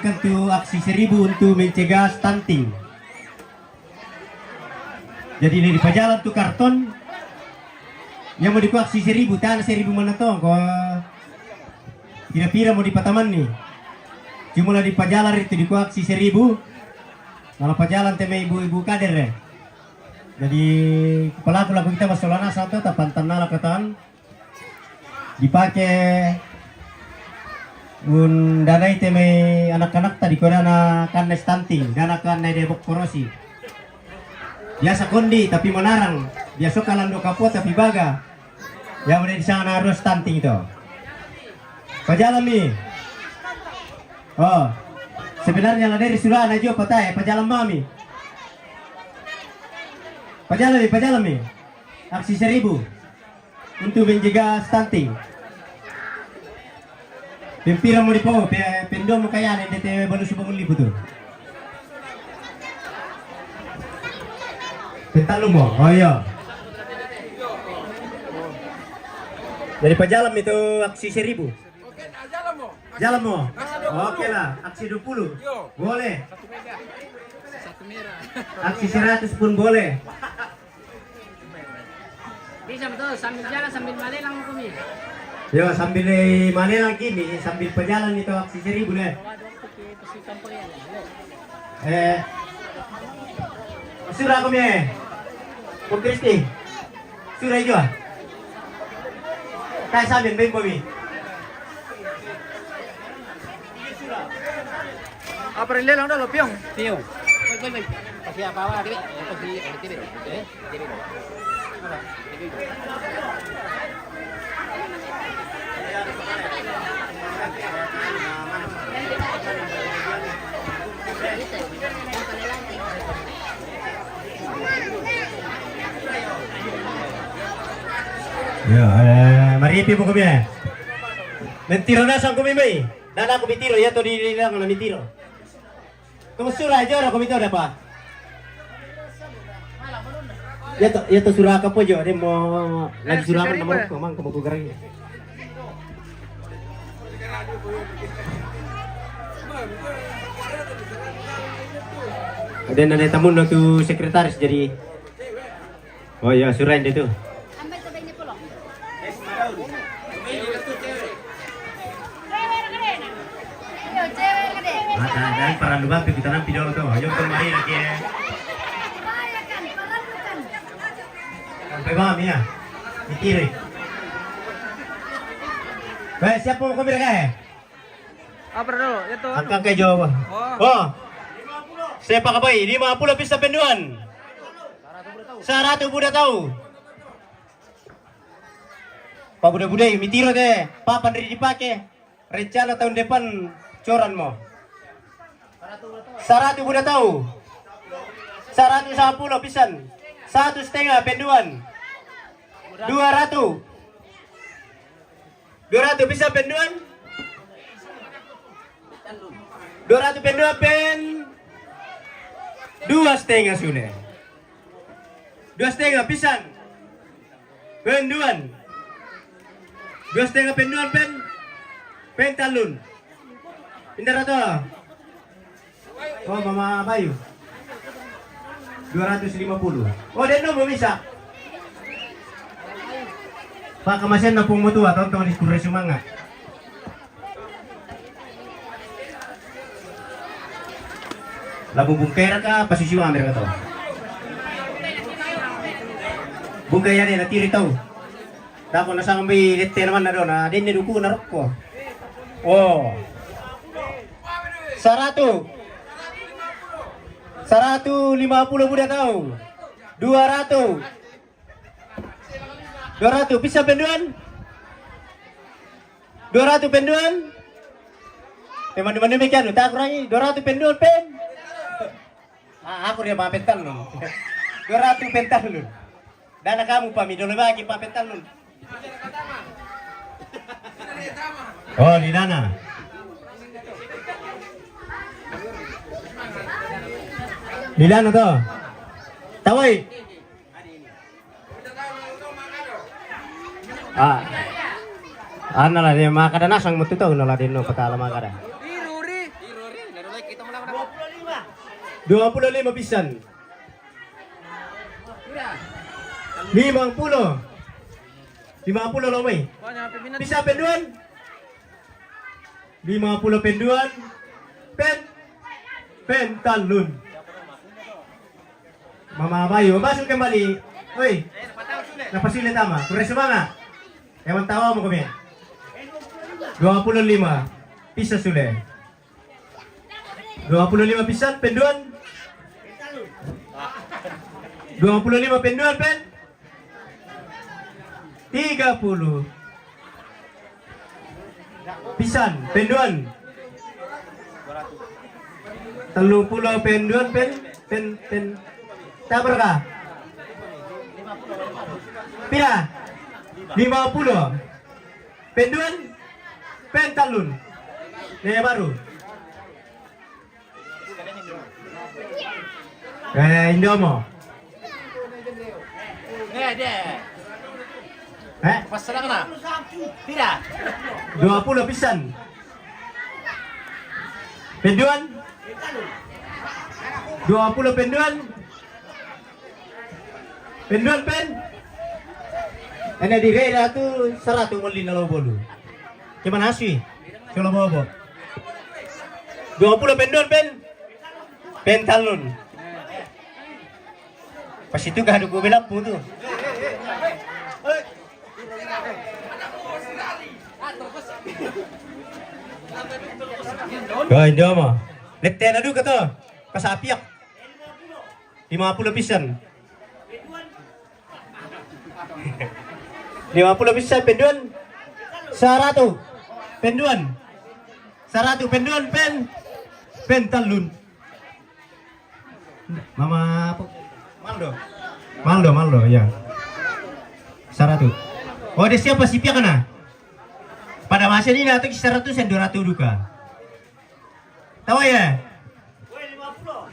melakukan tuh aksi 1000 untuk mencegah stunting. Jadi ini di pajalan tuh karton yang mau diku aksi 1000, tanah 1000 mana tuh kok kira-kira mau di pataman nih. Cuma di pajalan itu diku aksi 1000. Kalau pajalan tema ibu-ibu kader ya. Jadi pelaku kita masalahnya satu tapantan nala ketan dipakai dana iteme anak-anak tadi ko na kanna stunting dana kanna debok korosi biasa kondi tapi menarang biasa kalando kapot tapi baga yang udah di sana harus stunting itu pajalan nih. Oh sebenarnya lah dari sudah aja patai pajalan mami pajalan nih aksi 1000 untuk mencegah stunting. Pempira mo di po, pendo mo kaya hindi tayo balu subong libo to. Pentalo mo, oh iya. Dari pajalam itu aksi 1000. Oke, jalan mo. Jalan mo. Oke lah, aksi 20. Boleh. Aksi 100 pun boleh. Bisa betul, sambil jalan sambil balik lang kami. Yo sambil mana lagi nih sambil pejalan itu aksi 1000 deh. Surah kami Pak Kristi. Surah itu kayak sambil main kami. Apa rin lang dalo, piong. Tiyo. Wait. Kasi apa dili? Kasi dili. Dili. Ya, maripi po kami. Mentiro na sang kami may. Nana ko bitiro ya to di lang na mitiro. Kumusura aja ora kami to dapat. Ya to surah ka po jo, de mo lagi surah man naman ko man ko garang. Ada nana tamu na tu sekretaris jadi. Oh ya surah itu. Ambil tabay niyo po lo. Dan para lubang kita nanti dulu tuh. Ayo kemari lagi ya. Sampai bawah ya. Di kiri. Baik, siapa mau kamera kah? Apa dalo? Ito. Angka ke Jawa. Oh. Siapa kabai? 50 pista penduan. 100 budak tahu. Pak budak-budak mitiro deh. Papan dipakai. Rencana tahun depan coran mau. 100 budak tahu. 110 pisan. 1,5 penduan. 200. 200 bisa penduan. 200 penduan pen. 2,5 sudah. 2,5 pisan. Penduan. 2,5 penduan pen. Pentalun. Pindah atau? Oh Mama Bayu. 250. Oh dia mau bisa. Pak kemasin na pong mutua tonton di kurang semangat. Labu bungkera ka pasisiwa mereka tahu. Bungkaya dia natiri tahu. Dako na sang may lette naman na doon. Din niduko na rokko. Oh. 100. 150 budak tahu. 200. 200 bisa penduan? 200 penduan? Teman-teman demikian, tak kurangi 200 penduan pen. Aku dia pental nun. 200 pental nun. Dana kamu pami dulu bagi pental nun. Oh di dana. Di dana tuh. Tawai. Ana lah dia makada nasang mutu tahu nala dino patala makada. Iruri. Kalau kita menang berapa? 25 pisan. 50. 50 lomay. Banyak peminat. Bisa penduan. 50 penduan. Pentalun. Mama Bayu, masuk kembali. Oi. Napasulit tama. Kurang semangat. Ewan tawa mo kami. 25. Pisa sule. 25 pisan penduan. 25 penduan pen. 30. Pisan penduan. 30 penduan pen. Tabar ka? Pila? 50. Penduan? Pentalun. Naya baru. Indomo. Deh. Eh? Pasal kena. Tidak. 20 pisan. Penduan? 20 penduan? Penduan pen? Ana di reda tu 100 molin na bolu. Cuman aswi. Kalau bobo. 20 penduan pen? Pentalun. Pas itu gak ada gue bilang tuh. Gak ada mah. Letena dulu kata. Kasapiak. 50 pisan. 50 pisan penduan. 100 penduan. 100 penduan pentalun. Mama apa? Maldo ya. 100. Oh, dia siapa si piak kana? Pada masa ini nanti 100 dan 200 duka. Tahu ya?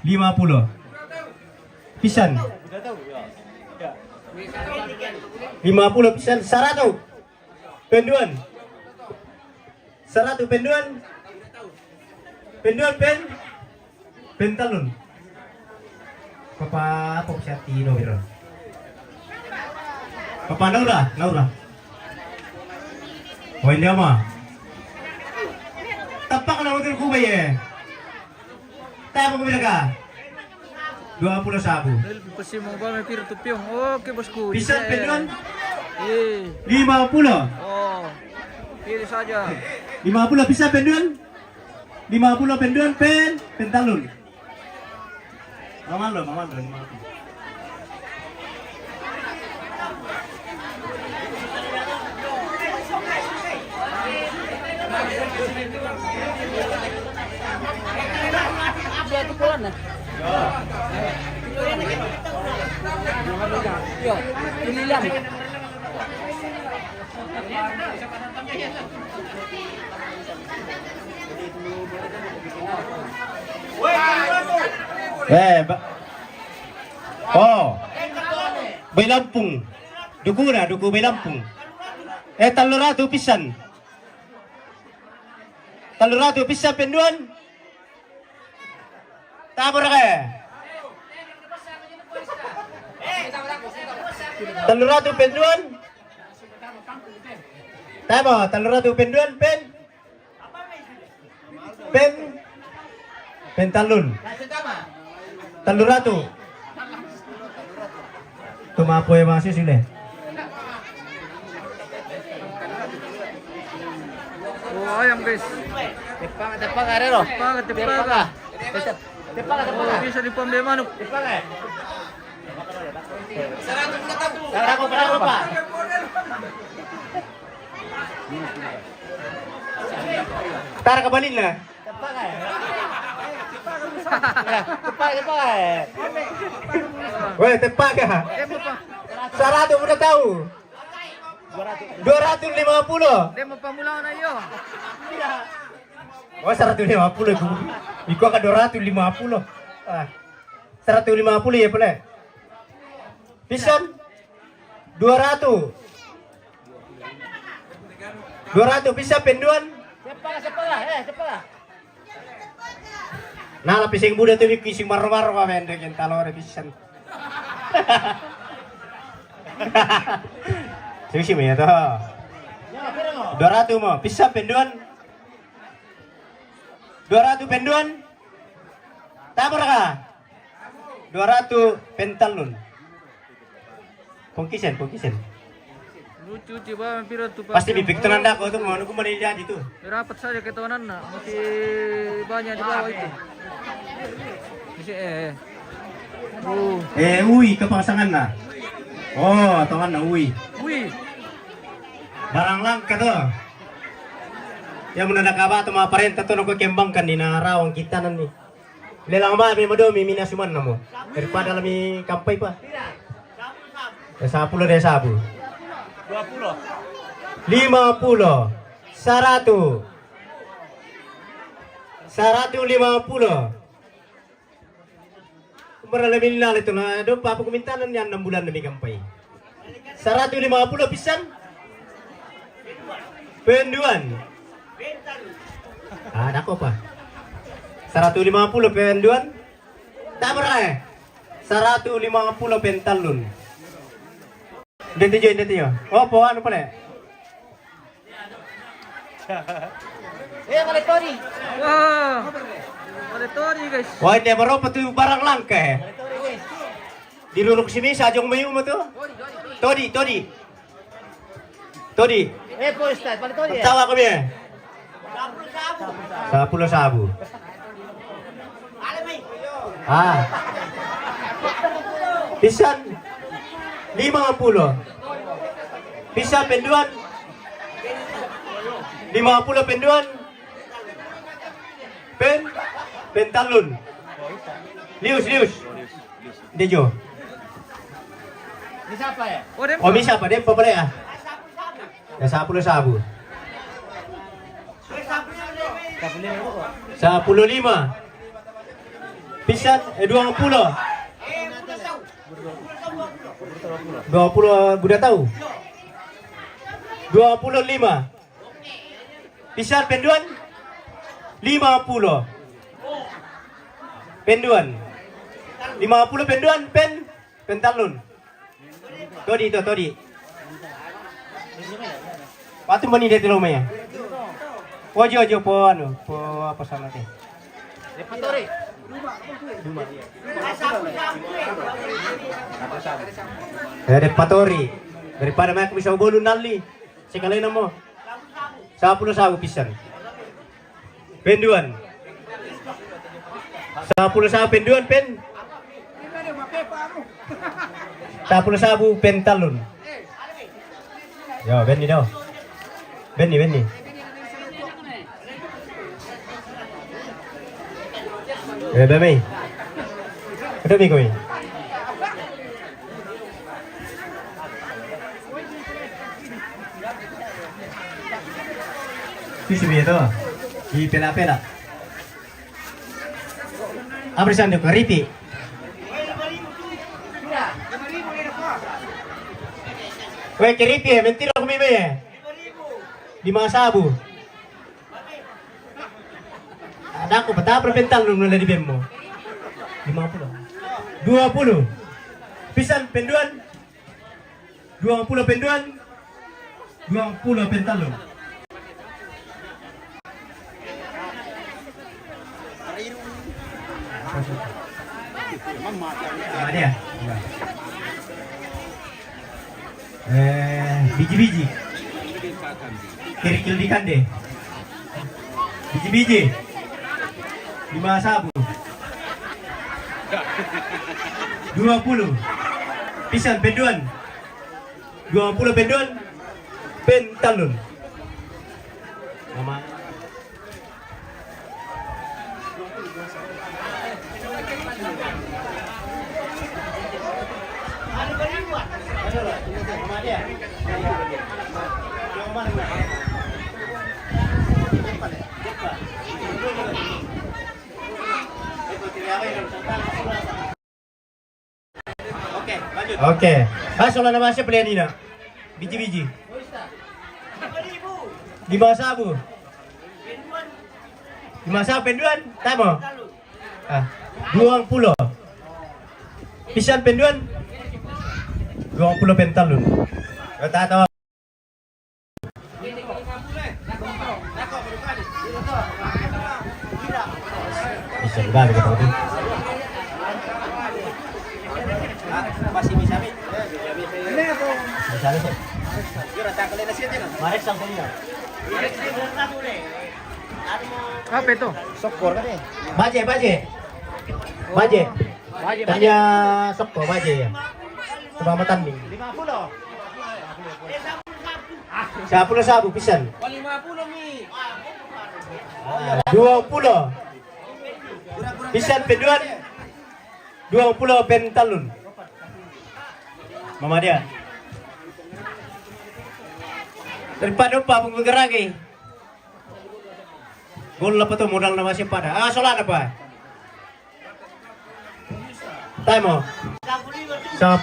50. Pisan. 50 pisan 100. Penduan. 100 penduan. Penduan pentalun. Papa apa siati no biro. Papa Laura. Oh ini mah. Tapak na motor ko ba ye? Tayo mo ka. 20 sabu. Pasti mau bawa pir tu piong. Oke bosku. Pisan penduan? Eh. 50. Oh. Pilih saja. 50 pisan penduan? 50 penduan pentalun. Mamalo 50. Dia tu pulang dah. Yo, ini liam. Bay Lampung. Duku Bay Lampung. Taluratu pisan. Taluratu pisan penduan. Tabur ka. Taluratu penduan. Tama, taluratu penduan pentalun. Taluratu. Tumapo yung mga sisile. Oh, ayam guys. Tepang arero. Tepang. Oh, bisa di pembeli manuk. Berapa Pak? Tar kabalin na. Tepak. Weh, tepak ka. Sarado mo na tahu. 250. Demo pamulaan na iyo. Oh, 150. Ikaw ka 250. 150 ya pala. Pisan 200. 200 bisa penduan. Cepat lah. Nah, pising buda tuh kising maro-maro ka men dek talore pisan. Susi mo ito. 200 mo. Pisa penduan. 200 penduan. Tama ka. 200 pentalon. Pungkisen. Lucu coba mampir tuh Pak. Pasti bibiktunan dah kau tuh mau nunggu mana dia itu. Rapat saja ketahuan nak, masih banyak di bawah itu. Masih Ui kepasangan na. Oh, tangan na ui. Wih, Barang langka tuh. Yang menanda kaba tuh mga parenta tuh nunggu kembangkan di narawang kita nanti. Lelang ba mi madomi minasuman namo. Daripada lami kampai pa. 10 deh sabu. 20. 50. 100. 150. Maralamin na ito na doon pa kumintanan yan 6 bulan na may kampay. 150 pisan. Penduan. Nako pa. 150 penduan. Tama na 150 pentalon. Dito yo. Opo, ano pala? Balik Tony. wah, ada Tony guys. Wah, ini baru patu barang langka eh. Diluruk sini sajong mayu mo to. Todi. Ustaz, balik Tony. Tawa kami eh. 10 sabu. Pisan 50. Bisa penduan 50 penduan. Pentalun. Lius. Dejo. Ini siapa ya? Oh, bisa apa? Dia pabalik ah. Ya 10 sabu. 15. Pisan 20. 20 budak tahu. 25. Pisan penduan 50. Penduan 50 penduan pentalun. Todi. Patu mani dia telo maya. Ojo po apa sana teh. Repatori. Repatori. Daripada mak bisa bolun nali. Sekali namo. 10 sabu pisan. Penduan. 10 sabu penduan 10 sabu pentalun. Yo, Benny daw. Benny. Bebe. Udah mi kami. Itu itu. Di pela-pela. Abri sando keriti. Weh keriti ya, mentira kami be. 5 sabu. Ada aku betapa pental lu mulai di bemmo. 50. 20. Pisan penduan. 20 penduan. 20 pental lu. Ada ya? Biji-biji. Kerikil di kande. Biji-biji. 5 sabu. 20. Pisan penduan. 20 penduan. Pentalun. Nama. Oke. Soalnya nama siapa pilihan ini? Biji-biji. 5 sabu. 5 sabu penduan. Tamo. 20. Pisan penduan 20 pentalun. Kata tahu. Bisa balik ke tadi. Masih bisa nih. Bisa nih. Marek sampai ini. Apa itu? Sokor kan ya? Baje. Tanya sokor baje ya. Coba matanding. 50 sabu pisan. 50 mi. 20. Pisan penduan 20 pentalun. Mama dia. Daripada apa menggeragi. Gol apa tuh modal nama siapa pada? Solan apa? Time 15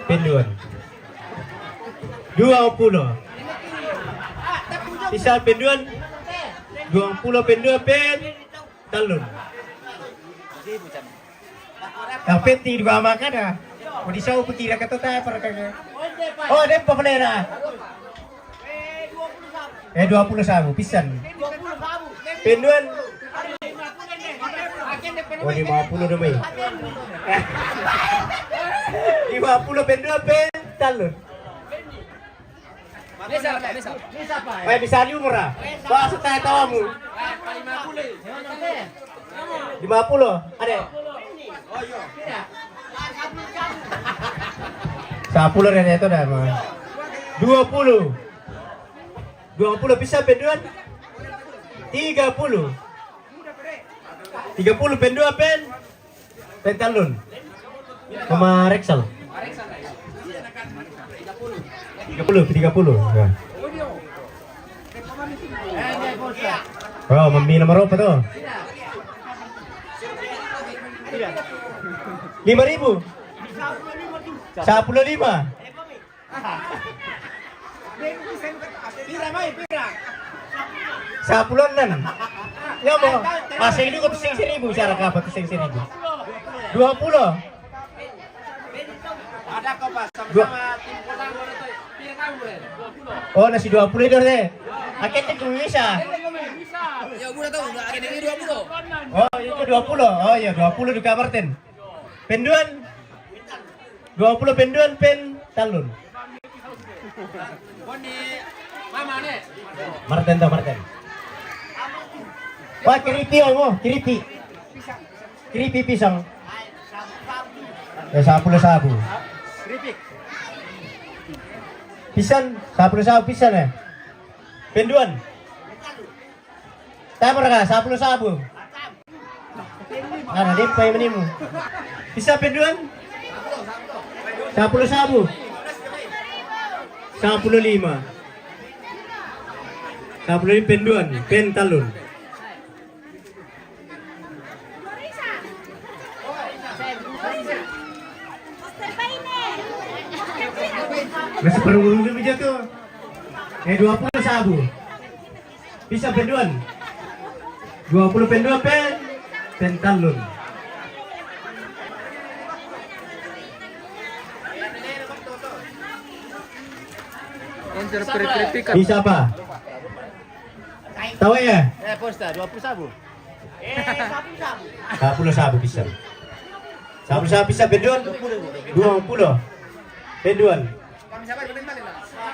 penduan. 20. Pisan penduan 20 penduan pen talun. Tapi tidak makan dah. Mau disau putih dah kata tak perkara. Oh, ada apa pelera? 20 sabu pisan. Penduan. Oh, 50 demi. 50 penduan pen talun. Bisa liu murah. Bahasa saya tawamu. 50. Ada. 10 dan itu dah mah. 20 bisa penduan 30 penduan pentalun sama Rexel 30 ya. Oh, mami nomor apa tuh? 5.000 15. Sapulunan. Ya mo, masih ini kok 1.000 cara kapan 1.000? 20. Ada kok Pak sama-sama tim Potang itu. Pilih kamu deh. 20. Oh, nasi 20 itu deh. Akhirnya cuma bisa. Ya udah tahu, udah akhirnya ini 20. Oh, itu 20. Oh iya, 20 di kamar ten. Penduan 20 penduan pen talun. Boni mama nih. Marten tuh Marten. Wah, kiripi oh, kiripi. Kiripi pisang. Ya 10 sabu. Keripik. Pisan, 10 sabu pisan ya. Penduan. Tamar ka 10 sabu. Ada di pay menimu. Bisa penduan? 10 sabu. 15. 10 penduan, pentalun. Masih perlu dulu tuh. 20 sabu. Bisa penduan. 20 penduan pentalun. Konser keripik. Bisa apa? Tahu ya? Posta 20 sabu. 40 sabu bisa. 10 sabu bisa penduan. 20 penduan.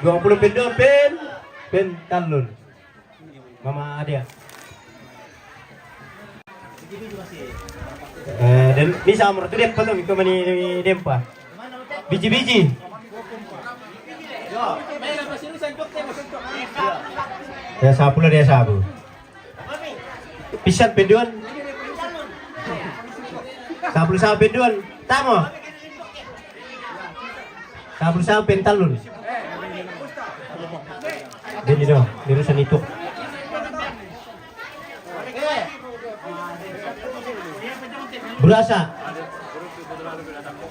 20 penduan pentalun. Mama dia. Dan bisa amor tu dia patong ikaw mani dempa. Biji-biji. Ya 10 dia sabu. Pisan penduan. 10 sabu penduan. Tamo. 10 sabu pentalun. Jadi dong, dirusan itu. Berasa.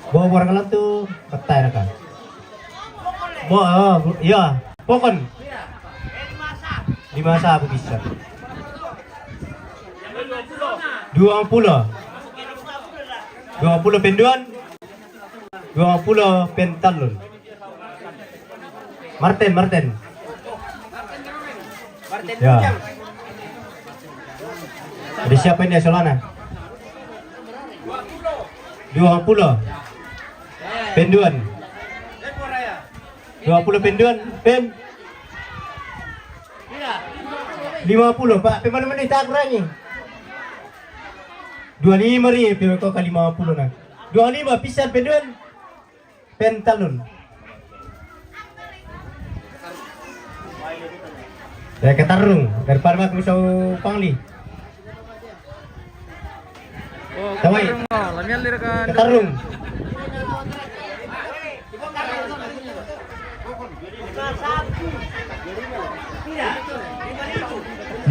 Bawa barang alam tuh petai kan. Iya, pokon. Di masa aku bisa. 20 20 penduan, 20 pentalun. Martin. Martin Ya. Bujang. Ada siapa ini Solana? 20 penduan. Depo Raya. 20 penduan, pen 50 Pak, pen mana-mana tak kurangnya. 25 rin, pen kau kali 50 na. 25 pisan penduan, pentalun. Saya ketarung daripada aku usah pangli. Oh, Tawai. ketarung mo. Lamyan lira ka. Ketarung.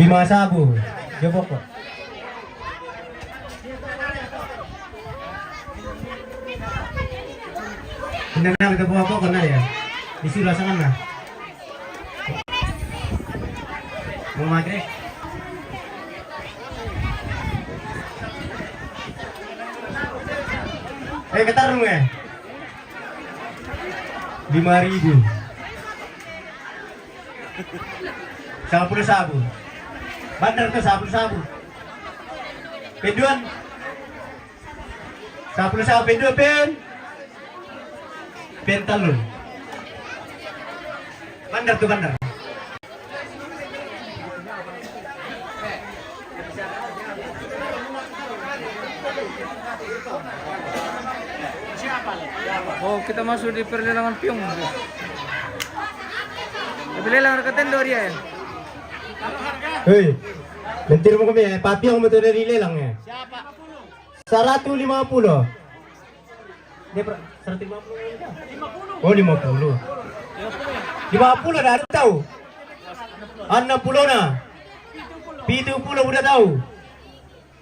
Lima sabu, jebok kok. Hindi na kita buha ko na ya. Disulah sa kana. Mau magre. Ketarung ya. 5.000. 10 sabu. Bandar ke 10 sabu. Penduan. 10 sabu penduan pen. Pentalun. Bandar tuh bandar. Oh, kita masuk di perlelangan piung. Perlelangan katendo dia ya. Hei, lentir mo kami eh. Papi ang motor dari lelang ya. Siapa? 150. Dia 150. Oh 50. 50 dah ada tahu. 60 na. 70 udah tahu.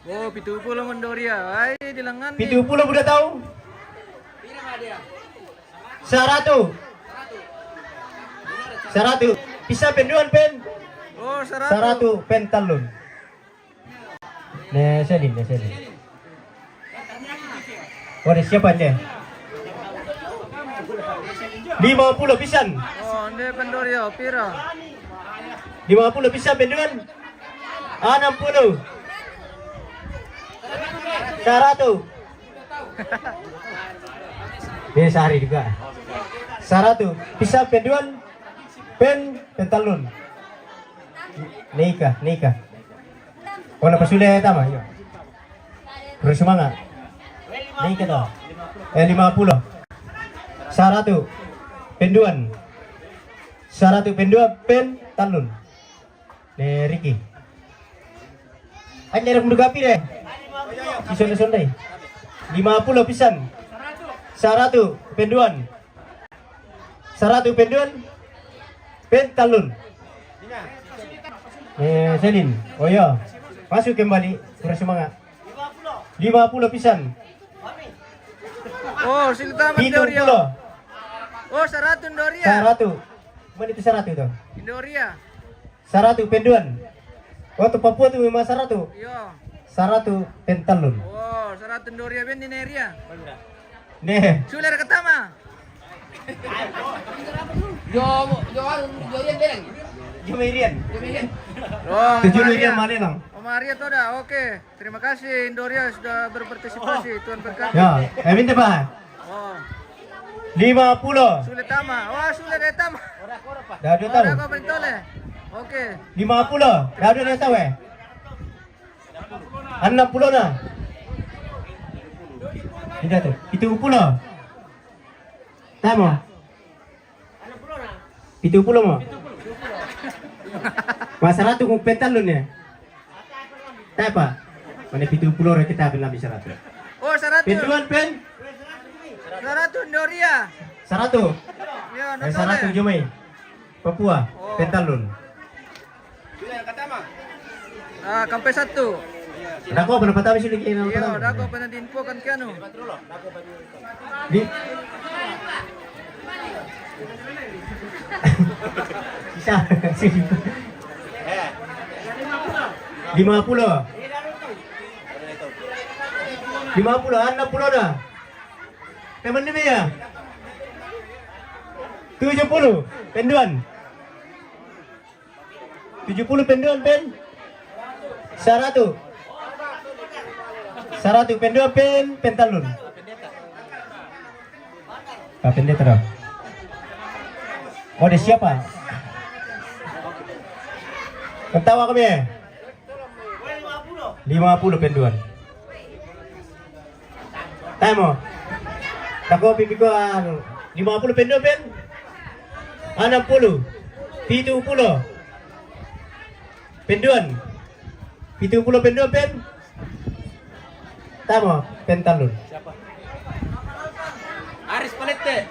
Oh, 70 man Doria. Ay, dilangan ni. 70 udah tahu. Pira nga dia? 100. 100. Bisa penduan pen. Oh, 100. 100 pentalun. Nah, sedih. Oh, ada siapa dia? 50 pisan. Oh, hindi Pandoria, pira. 50 pisan penduan. 60. 100. Ini sehari juga. 100. Bisa penduan. Pentalun. Nikah. Oh, na pasuli tama, yo. Terus semangat. Nikah to. 50. 100. Penduan. 100 penduan pentalun. Ricky. Ay, nirang mudugapi deh. Sonday. 50 pisan. 100 penduan. 100 penduan pentalun. Selin. Oh ya. Masuk kembali. Terus semangat. 50 pisan. Oh, silta man 70. Doria. Oh, 100 Doria. 100. Mana itu 100 itu? Doria. 100 penduan. Oh, tu Papua tu memang 100. Yo. 100 pentalun. Oh, 100 Doria ben di Neria. Nih. Suler ketama. Yo yan bilang. Jumirian. Oh, 7 Maria. miliar mana lang? Oh, Maria toda. Oke. Terima kasih Doria sudah berpartisipasi. Tuhan berkati. Ya, minta ba? Oh, 50. sulit tama. Oh, sulit tama. Dah ada tahu. Oh, ako Brentole. Oke. 50. Dah ada tahu eh. 60 na. Tidak tu. Itu 70. Tama. 70 mo. Masarap tu kung pentalun ya. Tapa. Mana 70 orang kita bilang bisa 100. Oh, 100. Penduan pen 100 Doria. 100. Yo, 100 Jumay. Papua. Oh. Pentalun. Sila katama. Ah, kampai 1. Dako apa dapat habis lagi Yo, dako pa na din po kan kano. Di. Sisa. 50. 50, 60 dah. Teman ni ya. 70 penduan. 70 penduan pen. 100. 100 penduan pen pentalun. Pendeta dah. Oh, dia siapa? Ketawa kami. 50 penduan. Tamo. Tako pipi ko 50 penduan pen. 60. 70. Penduan. 70 penduan pen. Tamo, pentalun. Aris Palete.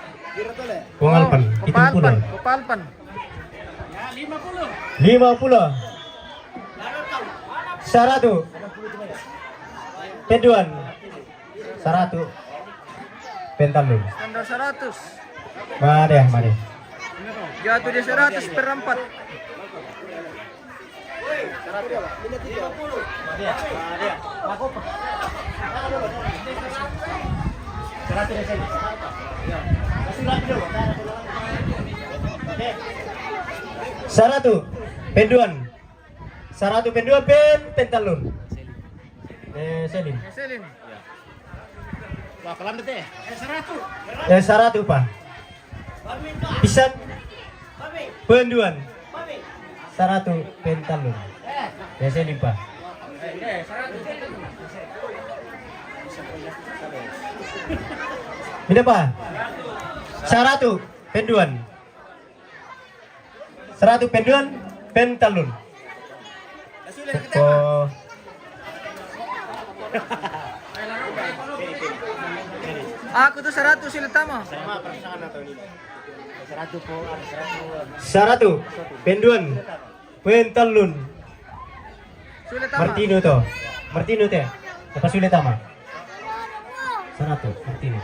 Pengalpan, itu pula. Kopalpan. Ya, 50. 50. 100. Penduan. 100. Pentalun. Standar 100. Mari. Jatuh di 100 per 4. Saratu penduan. 100 penduan pentalun. Selin. Selin. Wah, kelam deh. 100. 100 Pak. Pisan penduan. 100 pentalun. Selin Pak. 100. Bila Pak? 100 penduan. 100 penduan pentalun. Oh. Aku tuh 100 sila tama. 100 penduan pentalun. Sila tama. Martino to. Martino teh. Apa sulit tama? 100 Martino.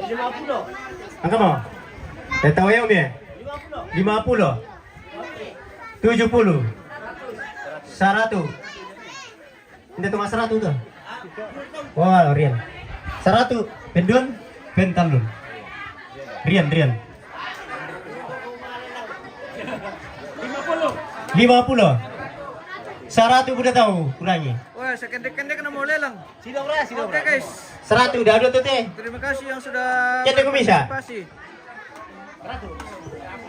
50. Angka mau? Saya tahu ya Om ya? 50. 70. 100. Ini cuma 100 tuh. Wah, Rian. 100 penduan pentalun. Rian. 50. 50. 100 udah tahu kurangnya. Wah, sekendek-kendek na mau lelang. Sino bra? Oke guys, 100 udah ada tuh teh. terima kasih yang sudah Kita kok bisa? berpartisipasi.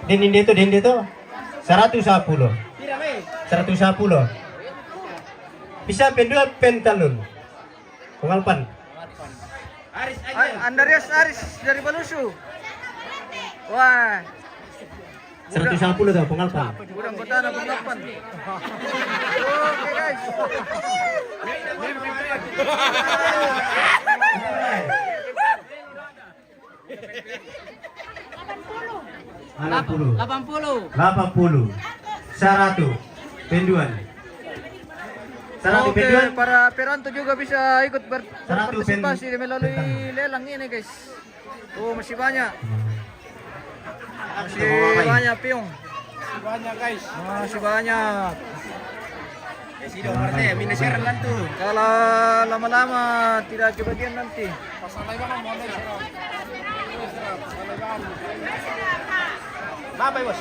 Dendin itu 110. Pira we? 110. Bisa penduan pentalun. Pengalpan. Aris aja. Andarias Aris dari Balusu. Wah, 110 tuh pengalpan. kurang kota na paglapan. Oke guys. Anak 80. 80. 100 penduan. 100 Oke, penduan. para peranto juga bisa ikut 100 berpartisipasi pen- melalui lelang ini guys. Oh, masih banyak. Masih banyak piung. Banyak guys. Masih banyak. Sino Marte, mina share lang tuh. Kalau lama-lama tidak kebagian nanti. Apa bos?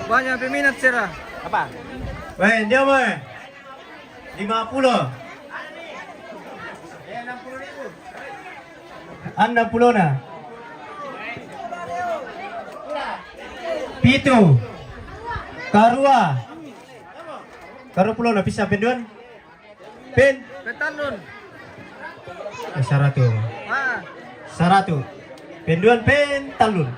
Banyak peminat Sera. Apa? Weh, dia mah 50. 60 na. Pitu. Karua. Karu pulau na bisa penduan. Pen. Petalun. 100. Ah, 100. Penduan pentalun.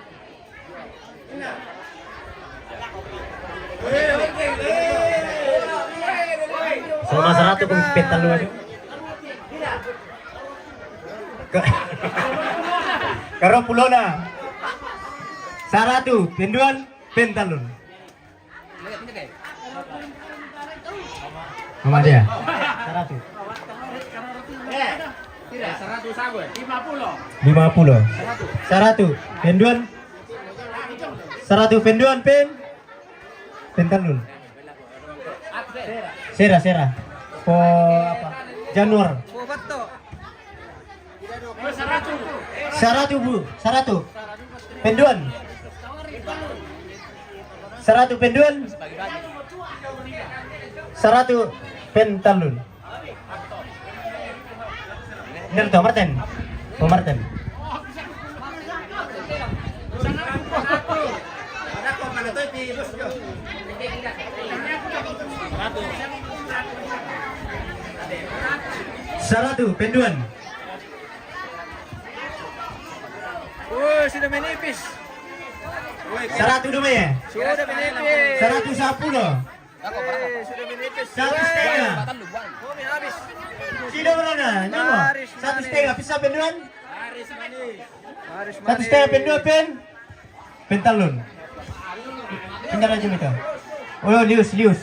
Sama 100 kung pentalun aja. Karo pulau na. 100 penduan pentalun. Sama dia. 100. Tidak, 100 sabar. 50. 50. 100 penduan. 100 penduan pentalun. Sera. Po apa? Januar. Oh, betul. Saratu bu, saratu. Penduan. Saratu penduan. Saratu pentalun. Bener tuh Martin. Oh Martin. Ada kok mana tuh di bos yo. Saratu penduan. Sudah menipis. Saratu dumi ya. Sudah menipis. Saratu 10. Sudah menipis. 1,5. Oh, habis. Sino berana? Nyomo. Maris, 1,5 bisa penduan. Haris 1,5 penduan pen. Pentalun. Bentar aja Mita. Oh, lius. 1,5.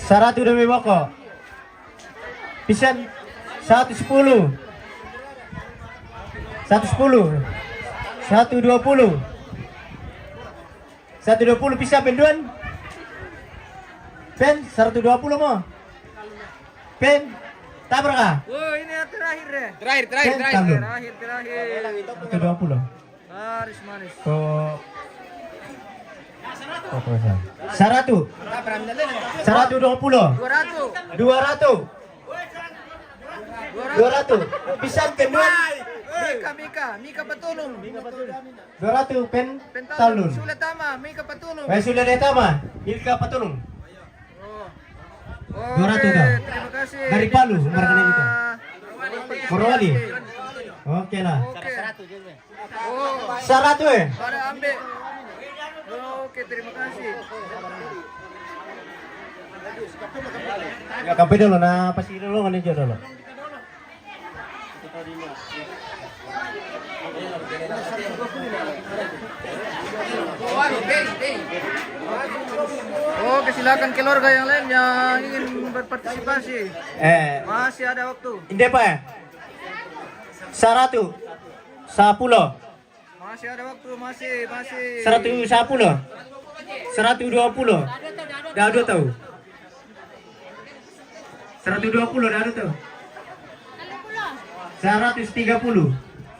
Saratu demi boko. Pisan 110. 120. 120 bisa penduan. Pen 120 mau. Pen tabrak ah. Oh, ini yang terakhir deh. Terakhir. Talun. Terakhir. 120. Haris manis. Oh. 100. 120. 200. 200. Bisa penduan. Mika petulung. 200 pen talun. Sulit tama, Mika petulung. Sudah datama. Ilka patulung. Oh, 200 dah. terima kasih. Dari Palu, Sudah marga itu. berpartisipasi. Morowali. Oke lah. Oke. Oh, 100 pada ambil. Oke, terima kasih. Ya kape dulu na pasti dulu kan aja dulu. Oke, silakan keluarga yang lain yang ingin berpartisipasi. Masih ada waktu. Inde pa ya? 100. 10. Masih ada waktu, masih. 110. 120. Dah ada tahu. 120 dah ada tahu. 130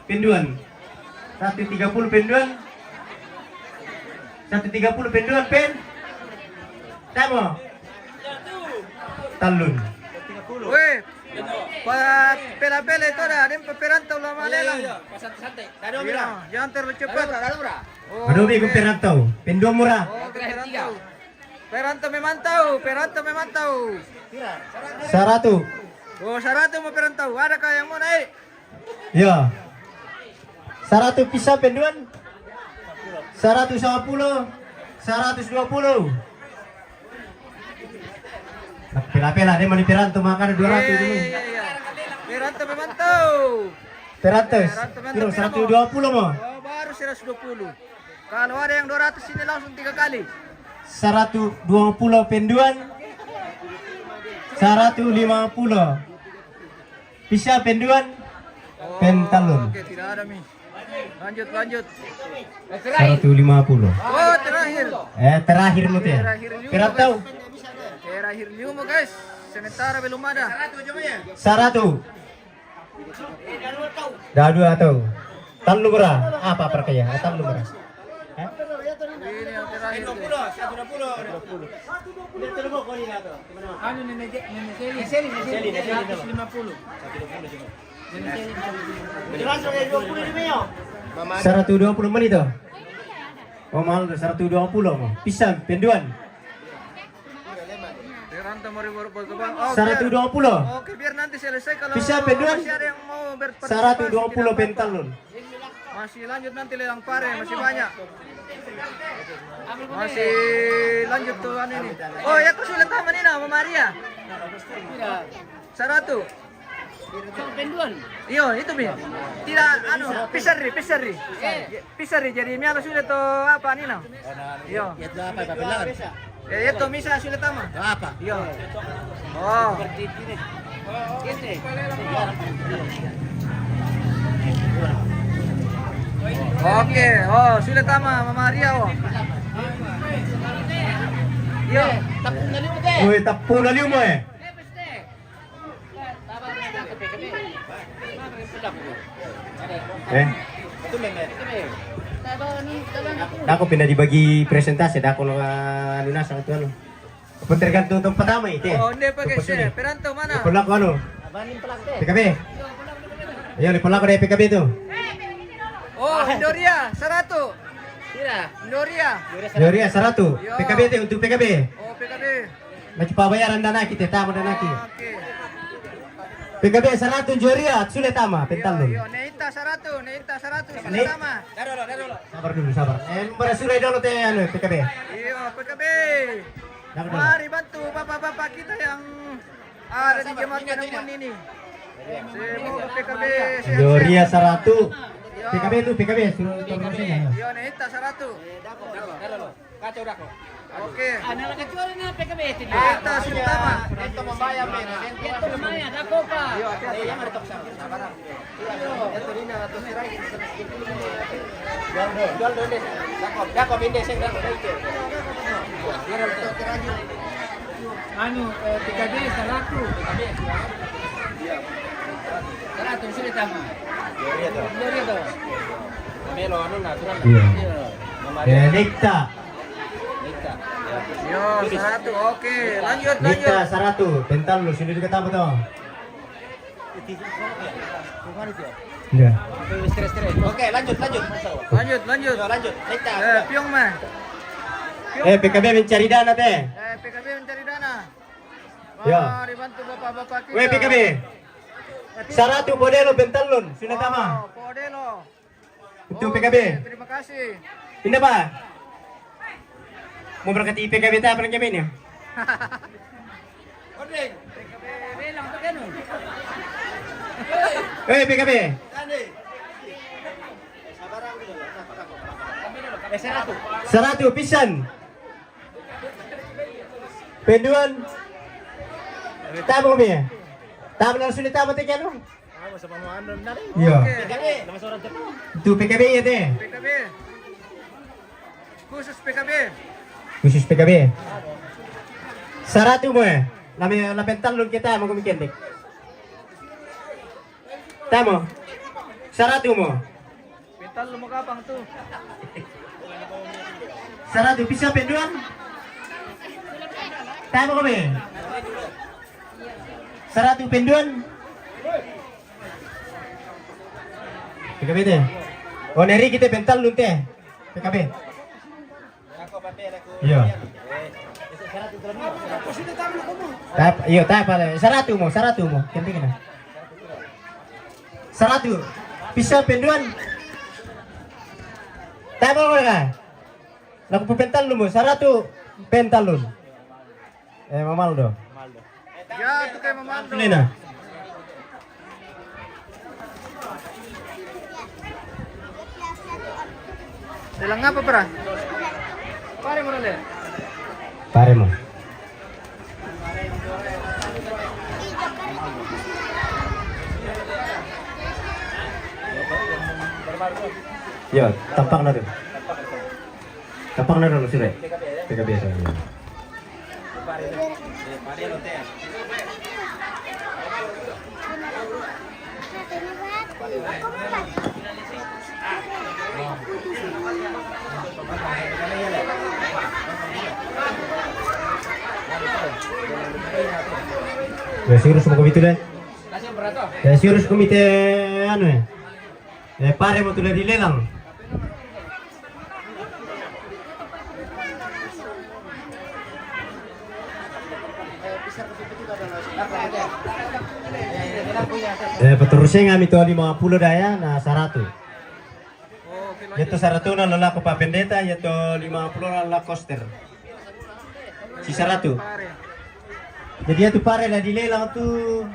penduan. 130 penduan. 130 penduan pen. Tamo. Talun. Weh, pela-pela itu dah, ada perantau lama lelang. Santai. Iya, jangan terlalu cepat. Oh, Aduh, ikut perantau. Penduan murah. Oke, perantau memantau. 100. Oh, 100 mau perantau. Adakah yang mau naik? Ya. 100 pisah penduan. 110. 120. Pela-pela dia mau perantau makan 200 dulu. Iya. Perantau memantau. Perantau. Perantau, 120 mau. Oh, baru 120. Kalau ada yang 200 ini langsung 3 kali. 120 penduan. 150. Pisah penduan. Pentalun. Oke, tidak ada Mi. Lanjut. 150. Oh, terakhir. Terakhir mut ya. Perantau. Terakhir Liumo guys. Sementara belum ada. 100. Dah 2 atau talu berah. Apa perkaya? Talu berah. Ini yang terakhir. Mama 120 menit tuh. Oh mahal tuh 120 mau. Pisang penduan. Perantau mau berkembang. Oh, 120. Oke, biar nanti selesai kalau Bisa penduan. masih ada yang mau berpartisipasi. 120 pentalun. Masih lanjut nanti lelang pare, masih banyak. Masih lanjut tuh ini. Oh, ya tuh sulit taman ini sama Maria. 100. Penduan. Iya, itu Mi. Tidak pisari. Pisari jadi miala sudah tuh apa nih nah. Iya. itu apa bilang? Ya itu misa sudah tama. Apa? Iya. Oh. Oke, oh sudah tama Mama Maria oh. Yo. Tapong na liyo, te. Uy, tapong na liyo mo eh. Peste. Tama na ka, PKB. Eh, dako pinadibagi presentasi, dako na ano na sa ito ano. Puntergan itong patama ite. Oh, hindi pa guys. Peranto mana? Ipon lang ko ano. PKB. Ayun, ipon lang ko na PKB ito. Oh, Indoria, Sarato. Sira. Indoria. Yoria, saratu. PKB ito, untuk PKB. Oh, PKB. Pabayaran na nakit, tama na nakit. Oke. PKB, saratu, Yoria, at sulit tama, pentalon. Yo, Neita Sarato, sudah sama. Sabar dulu, sabar. Berasurai dulu teh, ano, PKB. Iyo, PKB. Dako dulu. Mari bantu bapak-bapak kita yang ada di jemaat Penemuan ini. Semoga PKB sehat-sehat. Yoria, saratu. PKB itu, PKB, suruh tolongnya. Yo, Neita Sarato. Kacau dah kok. Oke. Ano lang kacuali na PKB. Neita Sutama. Ito mamaya men. Ito namanya, dako pa. Yo, hati-hati. Jual dulu deh. Dakop ini saya dakop itu. Ano, PKB, Salatu. Salatu, sulit tama. Gloria to. Melo anu natural. Iya. Mamaria. Nikta. Nikta. Yo, Sarato. Oke, lanjut. Nikta, saratu. Pental lu, sudah diketahui tuh. Iya. Stres-stres. Oke, lanjut. Lanjut. Yo, lanjut. Nikta. Pyong mah. PKB mencari dana teh. PKB mencari dana. Ya. Mari bantu bapak-bapak kita. Weh PKB. Saratu Bodelo Bentalun, sudah tama. Oh, Podelo. Untuk Oke, PKB. Terima kasih. Pindah pak. Mau berkati PKB tak apa yang ini? Ordeng. PKB lang to ganun. PKB. Saratu. Saratu pisan. Penduan. Tama kami ya? Tama na sulit tama teh kan? Iya. Oke. Itu PKB ya teh. PKB. Khusus PKB. Khusus PKB. Saratu mo eh. La pentalon kita mau kumikin dik. Tamo. Saratu mo. Pintal lu mau kapang tuh. Saratu bisa penduan. Tamo kami. Saratu penduan. PKB teh. Oh neri kita pental lu teh. PKB. Iya. Iya, tap saratu mo. Kenti kena. Saratu. Bisa penduan. Tama ko ka. Naku pental lu mo. Saratu pentalun. Mamaldo. Ya, itu kayak Mamando. Lena. Dalang apa, Pra? Pare mo na Pare mo. Yo, tampak na doon. Tampak na doon sila. PKB sa inyo. Ya siurus mo komite deh. Kasih berato. Ya siurus komite ano eh. Pare mo tuloy dilelang. Peterusnya kami tuh 50 daya na 100. Yaitu 100 na lalako pa pendeta, yaitu 50 na lalako coaster. Si 100. Jadi itu pare lah dilelang tuh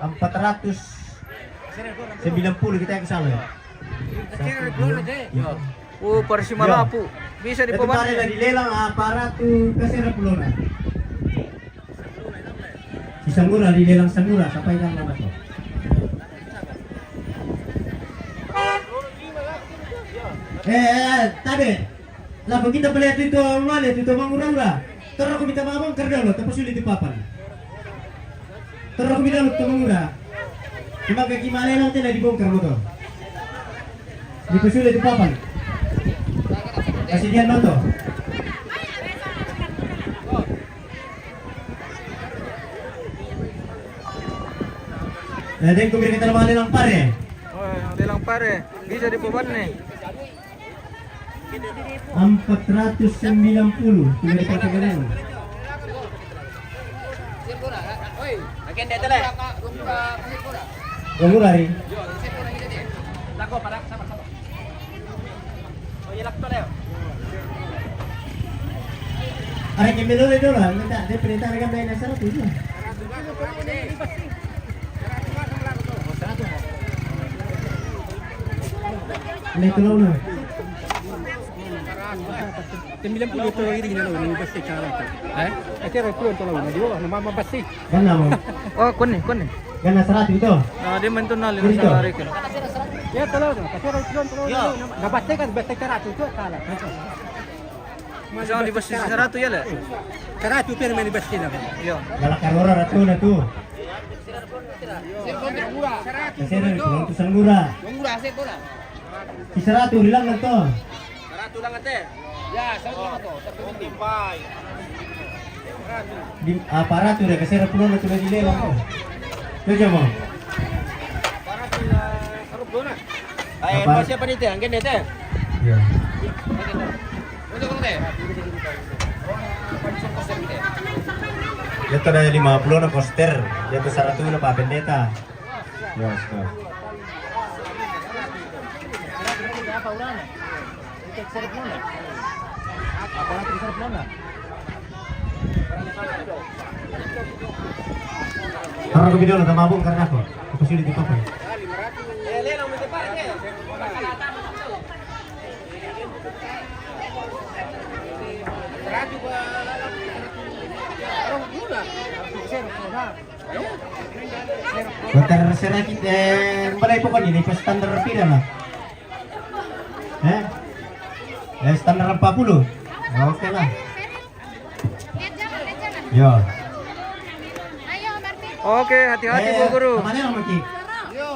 490 kita yang kesana. Oh, parsi malapu. Bisa Itu pare lah dilelang 400 kasih 10 na. Si Sanggura dilelang Sanggura sampai kan mana tuh? Tabe. Lalu kita melihat itu mana itu mangura-ura. Terus aku minta maaf karena lo tapi sulit dipapan. Terus aku minta lo mangura. Cuma kaki mana lang tidak dibongkar motor. Dipesulit dipapan. Kasih dia noto. Dan ko kita naman nilang pare. Oh, nilang pare. Bisa dipapan nih. 490 tinggal dipatagin. Agen dito le. Murah rin. Lako para sama. Oh, ilak to le. Ay, que me lo de dólar, de perintah rekan dari nasara tuh. Ini tuh lo. 90 ito ini gini loh, ini pasti cara tuh. Akhirnya keluar tuh loh, di bawah nama pasti. Gana mo. Oh, kun nih. Gana sarati itu. Nah, dia main tunal Dito. ini salari kan. Ya tuh, akhirnya keluar tuh. Nggak pasti kan, pasti cara tuh salah. Masya di besi 100 ya lah. Cara tuh pero main pasti lah. Iya. Galak karora ratu na tuh. Kasi rin, tusang murah. Murah sih pura. Si saratu hilang na to. Karatu lang ate. Ya, sama to. Timpay. Di aparatu deh, kasi rin puno na tuloy dilelang to. Tujo mo. Karatu karup do na. Ay, Apa? mo siya panite, anggen dete. Iya. Untuk ko te. Ito na 50 na poster. Ito saratu na pa bendeta. Yes, no. Karena aku video udah mabuk karena aku sulit dipakai. Le lang mo te pare. Karatu ba? Bentar serakit balai pokok ini pas standar pira lah. Standar 40. Oke lah. Yo. Oke, hati-hati Bu Guru. Kemana yang maki?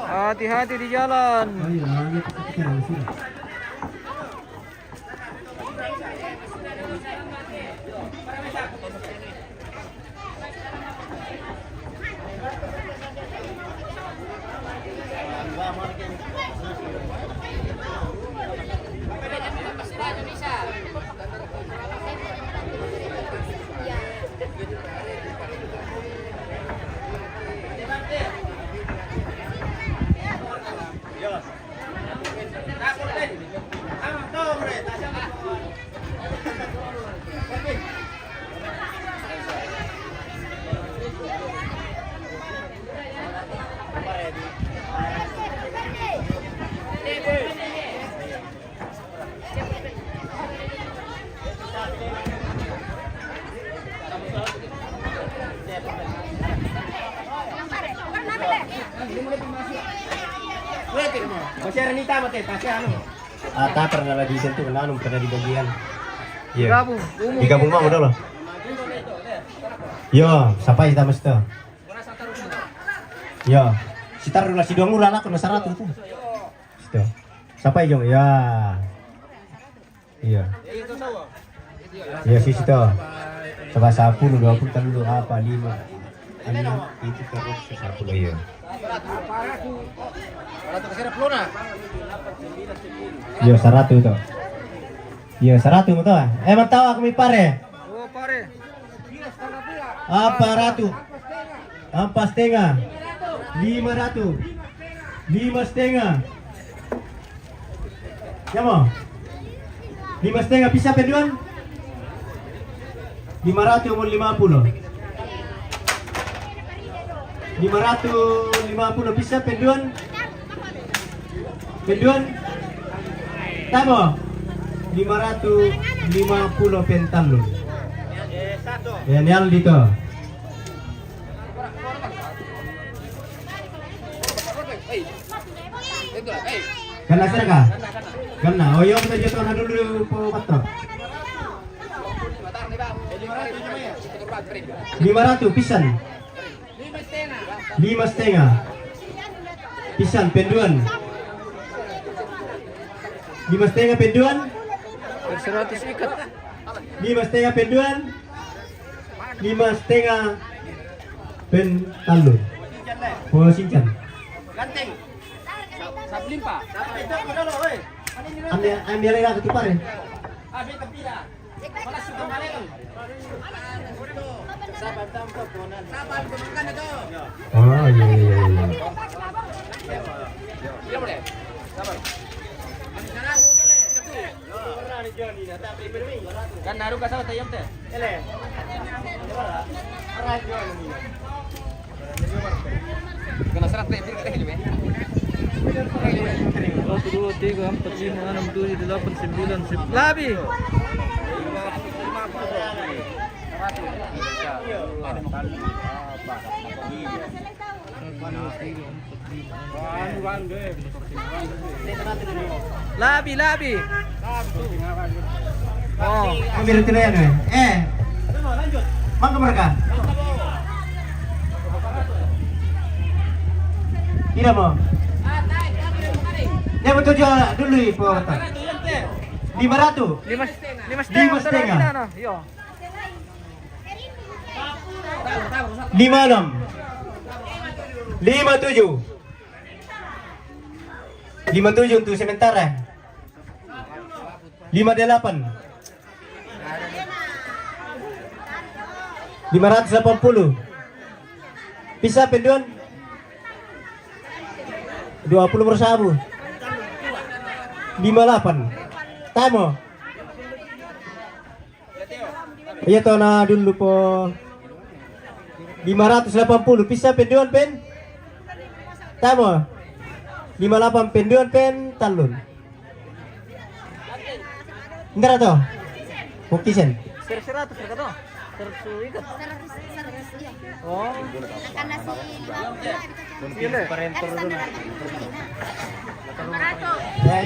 Hati-hati di jalan. Oh iya, gitu kita harus sudah. Masih Renita mate, tasya ano. Tak pernah lagi sentuh nanum pernah di bagian. Iya. Gabung. Digabung mau udah loh. Yo, siapa kita mesti? Yo, si taruh lah si dua murah lah kena syarat itu. Situ. Siapa yang ya? Iya. Iya si situ. Coba 10, 20 kan dulu apa 5. Itu terus 10 iya. Karatu kasi na plona. Yo 100 itu. Yo 100 mo to. Tahu aku mi pare. Oh, pare. Apa ratu? Apa setengah? 500. 5,5. Ya mau? 5,5 bisa penduan? 500 mau 50. 550 bisa penduan? Penduan? Tamo? 550 pentalun. Yan yan dito. Gana sir ka? Gana. O yung medyo to na dulu po bato. 500 pisan. 5,5. Pisan penduan. 5,5 penduan. 100 ikat. 5,5 penduan. 5,5 pentalun. Oh, sincan. Ganting. Sablimpa. Ambil lagi ke tipar. Abi kapila. Malas suka maleng. Sabar tampo ponan. Sabar bukan itu. Oh, iya. Iya boleh. Sabar. Kan naruh kasau tayam teh. Ele. Kena serat teh kita juga. 1, 2, 3, 4, 5, 6, 7, 8, 9, 10. Labi. Labi. Oh, Ambil itu ya, Mangga mereka. Tidak mau. Ya betul juga dulu ibu. 500. 5,5. Yo. 56. 57. 57 untuk sementara. 58. 580. Bisa penduan 20 bersabu. 58. Tamo. Iya toh na dulu po. 580 bisa penduan pen. Tamo. 58 penduan pen talun. Entar to. Buktisan. 100 mereka tuh. 100 ikat. Oh. Ya,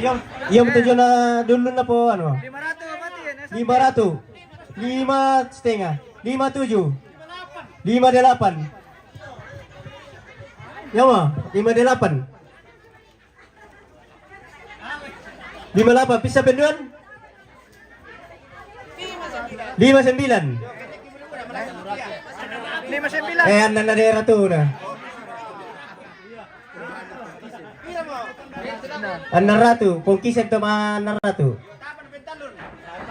yung tujuh na dulu na po ano. 500 mati ya. 500. 5,5. 57. 58. Ya mo, 58. 58 bisa penduan? 59. 59. Anda na daerah tuh na. 600, pungkisan to mga 600.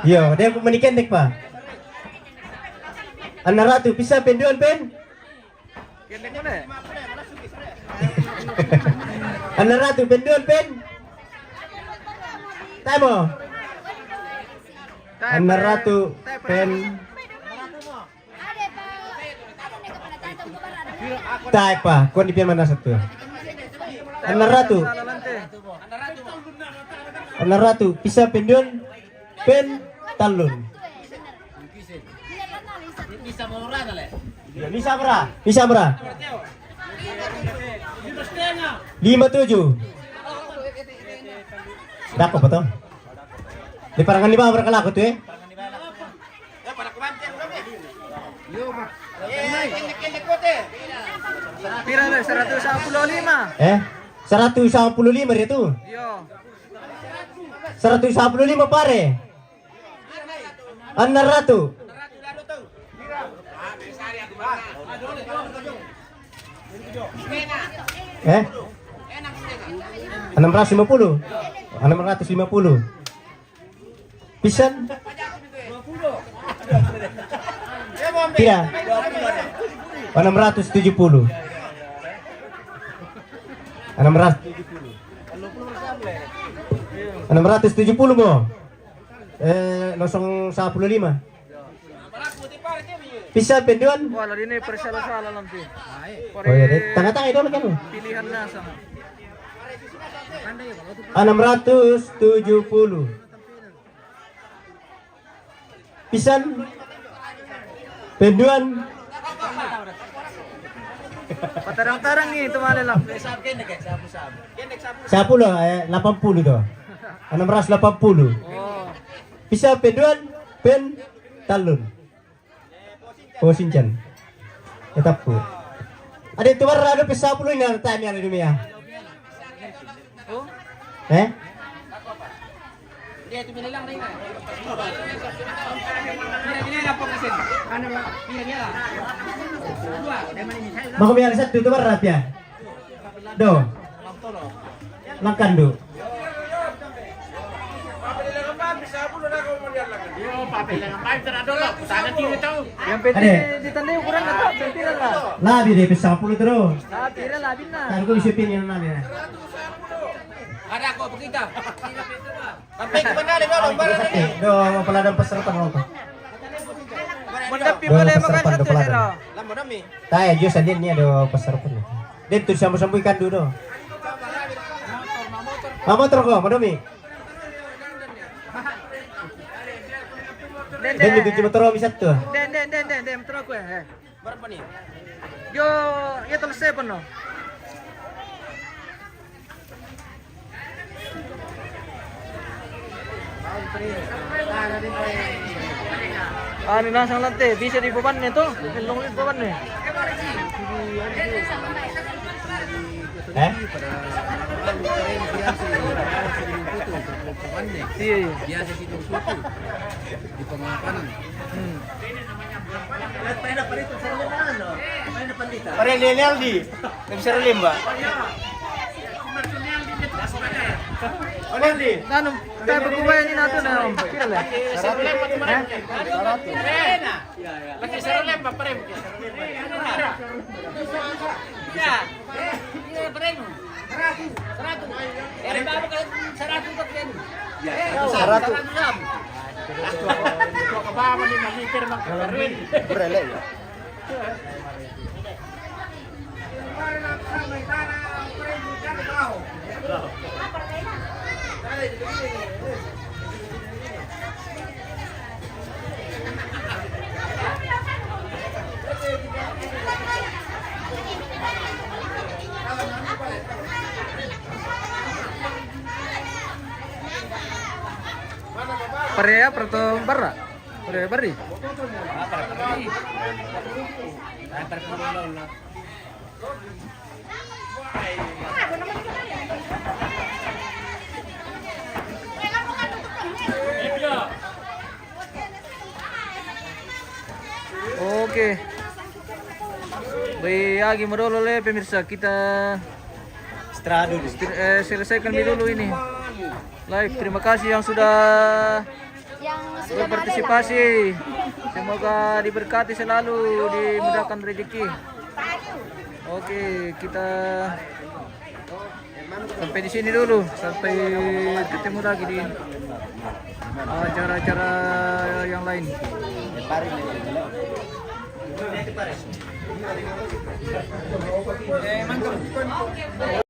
Yo, dia menikendek pa. 600, bisa penduan pen? Kendek mo na. 600 penduan pen? Tamo. 600 pen. Tayo pa, kung di piyan man nasa to. 600. 600, bisa penduan pen talun. Bisa murah kali. Bisa berapa? 57. Dako pa to? Di parangan 5 berkalako to eh. Ya para kumante kami. Kendek kote. Pira na 115. 115 dia tuh. Yo. 115 pare. 600. Eh? 650. 650. Pisan? Tidak. 670. 670 mo. 015. Bisa penduan? Wala din eh persala-sala lang ti. Oh ya, tengah-tengah itu kan. Pilihan na sa 670. Pisan penduan patarang-tarang ni tumali lang. siapa loh 80 tuh 680 Oh. bisa penduan pen talun Oh Sinjan. Tetap po. Ada itu warna ada pesa puluh ini tanya ada dunia. Oh, Eh? Dia itu binilang rin. Binilang po kasi. Ano ba? Binilang. Dua, dia mana ni? Mau biar satu itu warna ya. Do. Makan do. yang penting Ade. ditandai ukuran atau sempiran lah. Labi deh pesa puluh terus. Nah, pira lah bina. Kan ko isipin yun namin. Ada kok begitu. Sampai ke mana ni kau? Do, mau peladang peserpan mo ko. Mendapi Dua boleh pasar makan pada satu pelada. sero. Lama dami. Tayo, Diyos, alin niya do peserpan. Din tu sambu-sambu ikan do. Mamotor ko, madumi. Den Dan juga cuma terus bisa tuh. den betul aku ya. Berapa ni? Yo, ya selesai pun no. Ano nasa lantai, bisa di beban nih tuh, long di beban nih. Eh? Iya, iya. Biasa situ suatu di pengamanan. Pare Lionel di. Nggak bisa relim, Mbak. Lionel di. Ano, tayo pagkubayan ni nato na om. Kira lang. Lagi serelem, Pak, pare. Ya. Ini berapa? 100. Ada berapa kan 100 tak kan? Ya, 100. Tua ke bawah ni mikir mak. Berele ya. Parea perto barra. Parea bari. Oke. Baik, dulu le pemirsa, kita Strado di. selesaikan dulu ini. Live, terima kasih yang sudah berpartisipasi. Semoga diberkati selalu, dimudahkan rezeki. Oke, kita sampai di sini dulu. Sampai ketemu lagi di acara-acara yang lain. Mantap.